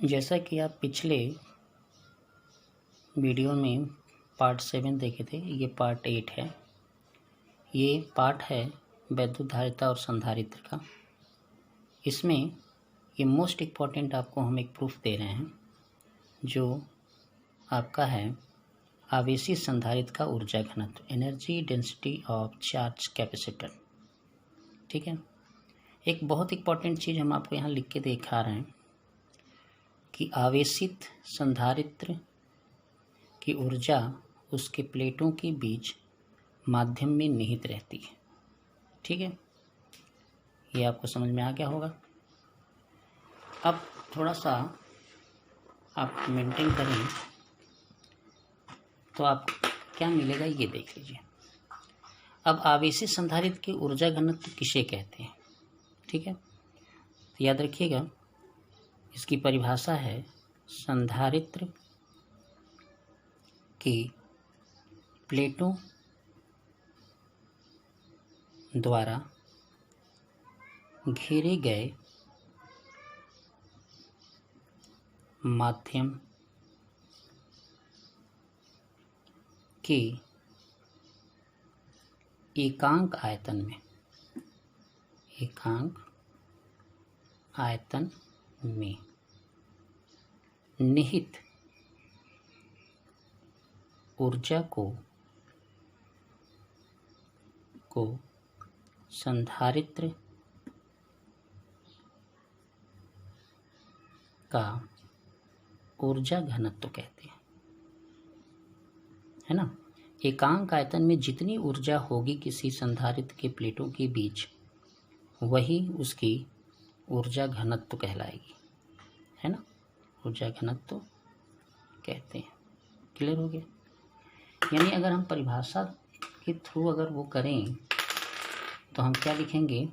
जैसा कि आप पिछले वीडियो में पार्ट 7 देखे थे, ये पार्ट 8 है। ये पार्ट है वैद्युत धारिता और संधारित्र का। इसमें ये मोस्ट इम्पॉर्टेंट आपको हम एक प्रूफ दे रहे हैं जो आपका है आवेशित संधारित्र का ऊर्जा घनत्व, energy density of charge capacitor. ठीक है, एक बहुत इम्पॉर्टेंट चीज़ हम आपको यहाँ लिख के दिखा रहे हैं कि आवेशित संधारित्र की ऊर्जा उसके प्लेटों के बीच माध्यम में निहित रहती है। ठीक है, ये आपको समझ में आ गया होगा। अब थोड़ा सा आप मेंटेन करें तो आपको क्या मिलेगा ये देख लीजिए। अब आवेशित संधारित्र की ऊर्जा घनत्व किसे कहते हैं? ठीक है, तो याद रखिएगा, इसकी परिभाषा है संधारित्र की प्लेटों द्वारा घेरे गए माध्यम के एकांक आयतन में निहित ऊर्जा को संधारित्र का ऊर्जा घनत्व कहते हैं, है ना। एकांक आयतन में जितनी ऊर्जा होगी किसी संधारित्र के प्लेटों के बीच, वही उसकी ऊर्जा घनत्व कहलाएगी, है ना। ऊर्जा घनत्व कहते हैं। क्लियर हो गया? यानी अगर हम परिभाषा के थ्रू अगर वो करें तो हम क्या लिखेंगे?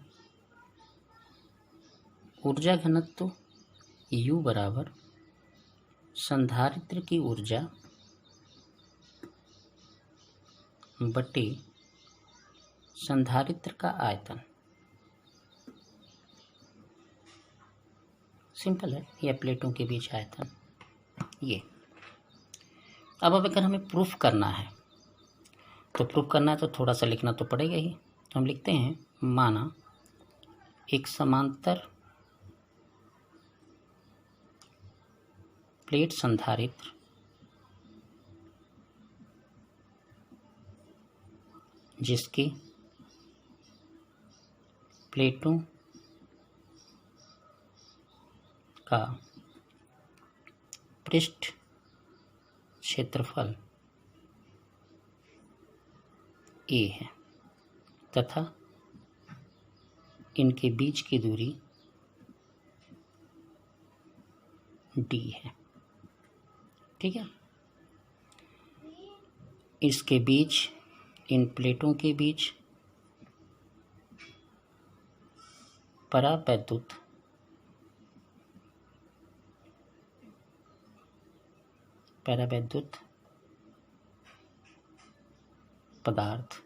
ऊर्जा घनत्व U बराबर संधारित्र की ऊर्जा बटे संधारित्र का आयतन। सिंपल है, या प्लेटों के बीच आयतन ये। अब अगर हमें प्रूफ करना है तो थोड़ा सा लिखना तो पड़ेगा ही। तो हम लिखते हैं, माना एक समांतर प्लेट संधारित्र जिसकी प्लेटों का पृष्ठ क्षेत्रफल A है तथा इनके बीच की दूरी D है। ठीक है, इसके बीच, इन प्लेटों के बीच परावैद्युत पदार्थ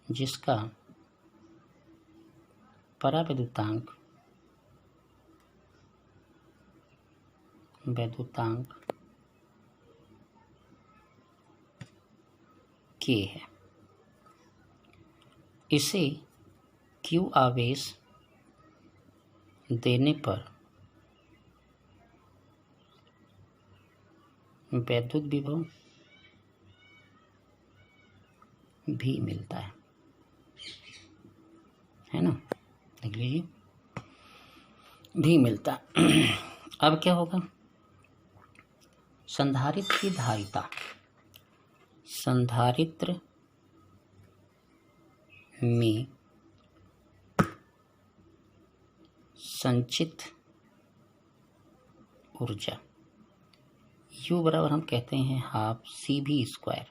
जिसका परावैद्युतांक K है, इसे Q आवेश देने पर वैद्युत विभव भी मिलता है ना। देख लीजिए, भी मिलता है। अब क्या होगा? संधारित्र की धारिता, संधारित्र में संचित ऊर्जा U बराबर हम कहते हैं हाफ CV²।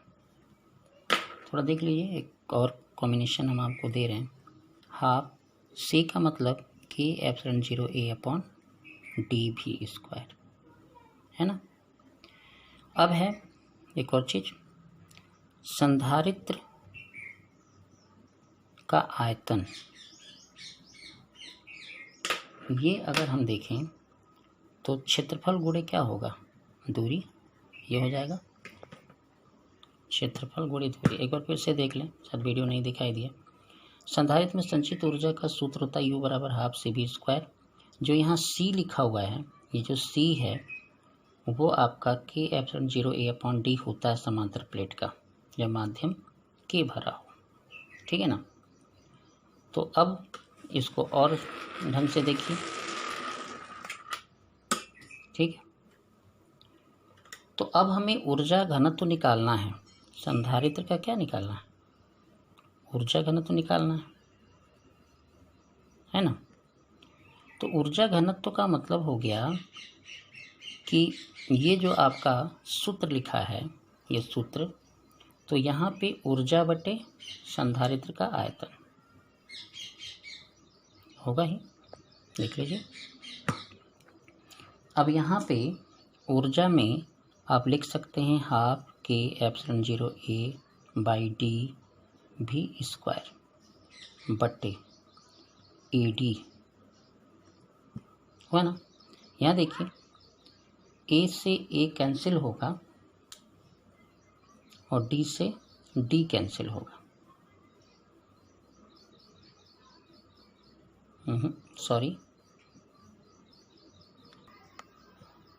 थोड़ा देख लीजिए, एक और कॉम्बिनेशन हम आपको दे रहे हैं। हाफ C का मतलब K∁0A/dV², है ना। अब है एक और चीज, संधारित्र का आयतन। ये अगर हम देखें तो क्षेत्रफल गुणे क्या होगा, दूरी, ये हो जाएगा क्षेत्रफल गुणे दूरी। एक बार फिर से देख लें, शायद वीडियो नहीं दिखाई दिया। संधारित्र में संचित ऊर्जा का सूत्र होता है U बराबर हाफ CV²। जो यहाँ C लिखा हुआ है, ये जो C है वो आपका K/0A/D होता है समांतर प्लेट का, जब माध्यम K भरा हो, ठीक है ना। तो अब इसको और ढंग से देखिए, ठीक है। तो अब हमें ऊर्जा घनत्व निकालना है, संधारित्र का क्या निकालना है, ऊर्जा घनत्व निकालना है ना। तो ऊर्जा घनत्व का मतलब हो गया कि ये जो आपका सूत्र लिखा है, ये सूत्र, तो यहाँ पे ऊर्जा बटे संधारित्र का आयतन होगा ही, देख लीजिए। अब यहाँ पे ऊर्जा में आप लिख सकते हैं हाफ K/0A/D V² बटे AD, हुआ ना। यहाँ देखिए A से A कैंसिल होगा और D से D कैंसिल होगा, सॉरी,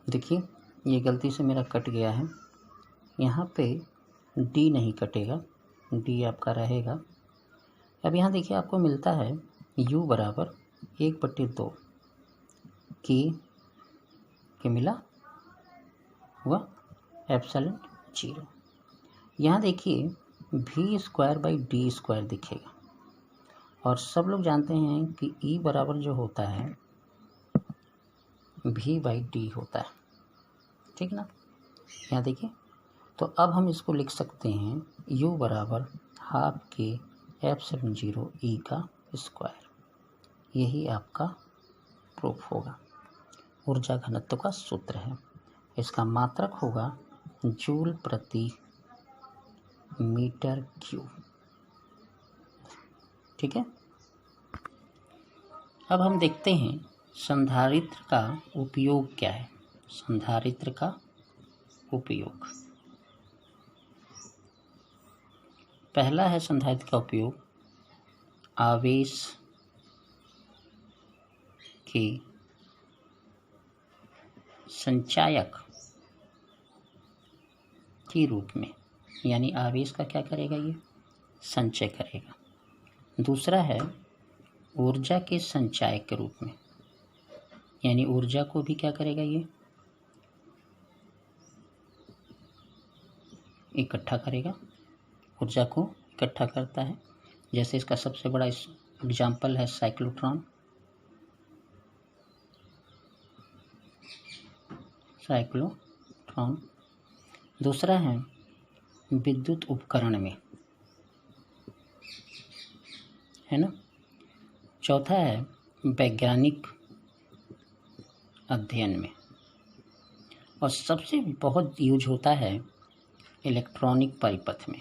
देखिए ये गलती से मेरा कट गया है, यहाँ पे D नहीं कटेगा, D आपका रहेगा। अब यहाँ देखिए आपको मिलता है U बराबर 1/2 के मिला हुआ ε0। यहाँ देखिए V²/D² दिखेगा, और सब लोग जानते हैं कि E बराबर जो होता है V/D होता है, ठीक ना। यहाँ देखिए, तो अब हम इसको लिख सकते हैं U बराबर हाफ K/0E²। यही आपका प्रूफ होगा, ऊर्जा घनत्व का सूत्र है। इसका मात्रक होगा जूल प्रति मीटर क्यूब, ठीक है। अब हम देखते हैं संधारित्र का उपयोग क्या है। संधारित्र का उपयोग, पहला है संधारित्र का उपयोग आवेश के संचायक के रूप में, यानी आवेश का क्या करेगा, ये संचय करेगा। दूसरा है ऊर्जा के संचायक के रूप में, यानी ऊर्जा को भी क्या करेगा, ये इकट्ठा करेगा, ऊर्जा को इकट्ठा करता है। जैसे इसका सबसे बड़ा एग्जाम्पल है साइक्लोट्रॉन। दूसरा है विद्युत उपकरण में, है ना। चौथा है वैज्ञानिक अध्ययन में, और सबसे बहुत यूज होता है इलेक्ट्रॉनिक परिपथ में,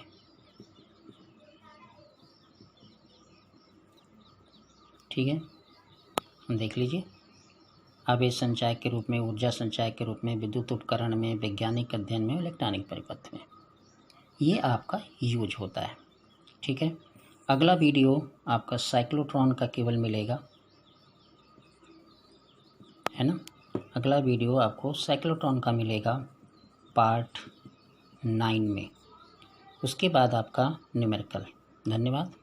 ठीक है। हम देख लीजिए, आवेश संचाय के रूप में, ऊर्जा संचाय के रूप में, विद्युत उपकरण में, वैज्ञानिक अध्ययन में, इलेक्ट्रॉनिक परिपथ में, ये आपका यूज होता है, ठीक है। अगला वीडियो आपका साइक्लोट्रॉन का केवल मिलेगा, है ना। अगला वीडियो आपको साइक्लोट्रॉन का मिलेगा पार्ट 9 में, उसके बाद आपका न्यूमेरिकल। धन्यवाद।